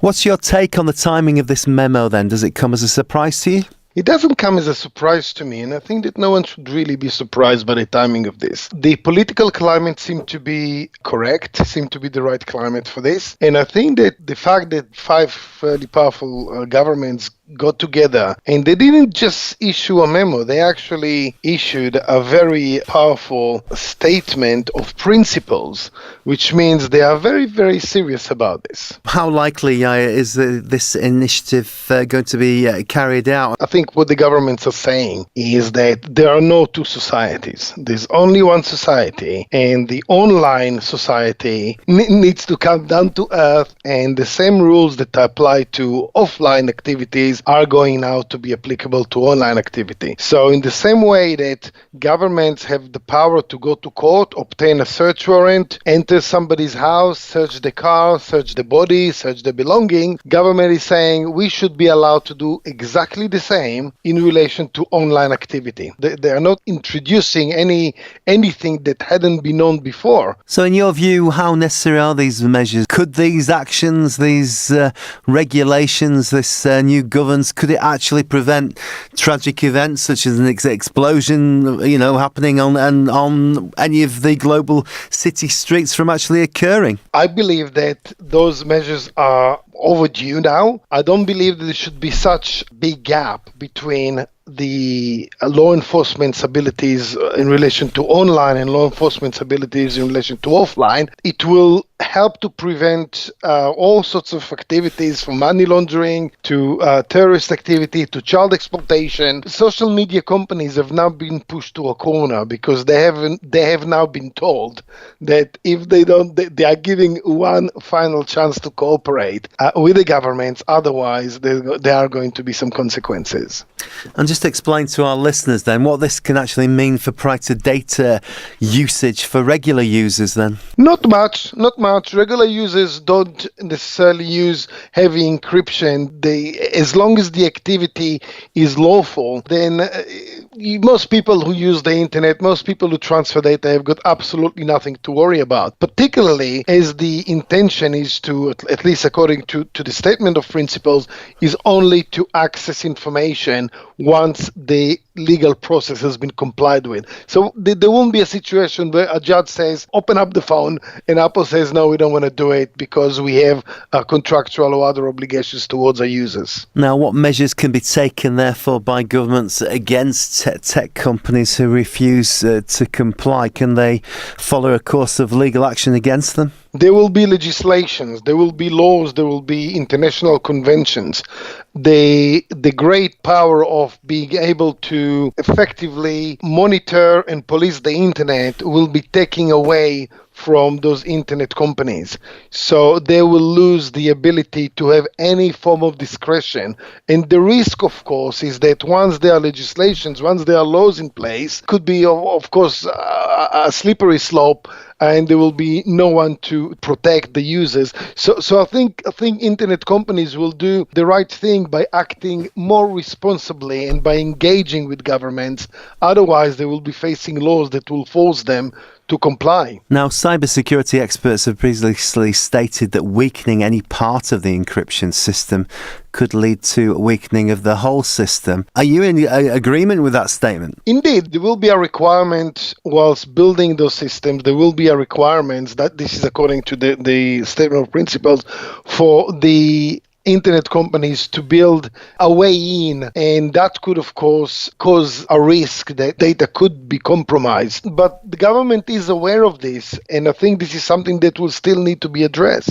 What's your take on the timing of this memo then? Does it come as a surprise to you? It doesn't come as a surprise to me, and I think that no one should really be surprised by the timing of this. The political climate seemed to be correct, seemed to be the right climate for this, and I think that the fact that five fairly powerful governments got together and they didn't just issue a memo, they actually issued a very powerful statement of principles, which means they are very, very serious about this. How likely is this initiative going to be carried out? I think what the governments are saying is that there are no two societies. There's only one society, and the online society needs to come down to earth, and the same rules that apply to offline activities are going now to be applicable to online activity. So in the same way that governments have the power to go to court, obtain a search warrant, enter somebody's house, search the car, search the body, search the belonging, government is saying we should be allowed to do exactly the same in relation to online activity. They are not introducing anything that hadn't been known before. So in your view, how necessary are these measures? Could these actions, these regulations, this new governance, could it actually prevent tragic events such as an explosion, happening on any of the global city streets from actually occurring? I believe that those measures are overdue now. I don't believe that there should be such big gap between the law enforcement's abilities in relation to online and law enforcement's abilities in relation to offline. It will help to prevent all sorts of activities, from money laundering to terrorist activity to child exploitation. Social media companies have now been pushed to a corner because they have now been told that if they don't, they are giving one final chance to cooperate with the governments. Otherwise, there are going to be some consequences. And just explain to our listeners then what this can actually mean for prior data usage for regular users then. Not much. Regular users don't necessarily use heavy encryption. As long as the activity is lawful, then most people who use the internet, most people who transfer data have got absolutely nothing to worry about, particularly as the intention is to, at least according to the statement of principles, is only to access information once the legal process has been complied with. So there won't be a situation where a judge says, open up the phone, and Apple says, no, we don't want to do it because we have contractual or other obligations towards our users. Now, what measures can be taken, therefore, by governments against tech companies who refuse to comply? Can they follow a course of legal action against them? There will be legislations, there will be laws, there will be international conventions. The great power of being able to effectively monitor and police the internet will be taken away from those internet companies. So they will lose the ability to have any form of discretion. And the risk, of course, is that once there are legislations, once there are laws in place, could be, of course, a slippery slope, and there will be no one to protect the users. So I think internet companies will do the right thing by acting more responsibly and by engaging with governments. Otherwise, they will be facing laws that will force them to comply. Now, cybersecurity experts have previously stated that weakening any part of the encryption system could lead to a weakening of the whole system. Are you in agreement with that statement? Indeed, there will be a requirement whilst building those systems. There will be a requirement that this is according to the statement of principles for the internet companies to build a way in, and that could of course cause a risk that data could be compromised. But the government is aware of this, and I think this is something that will still need to be addressed.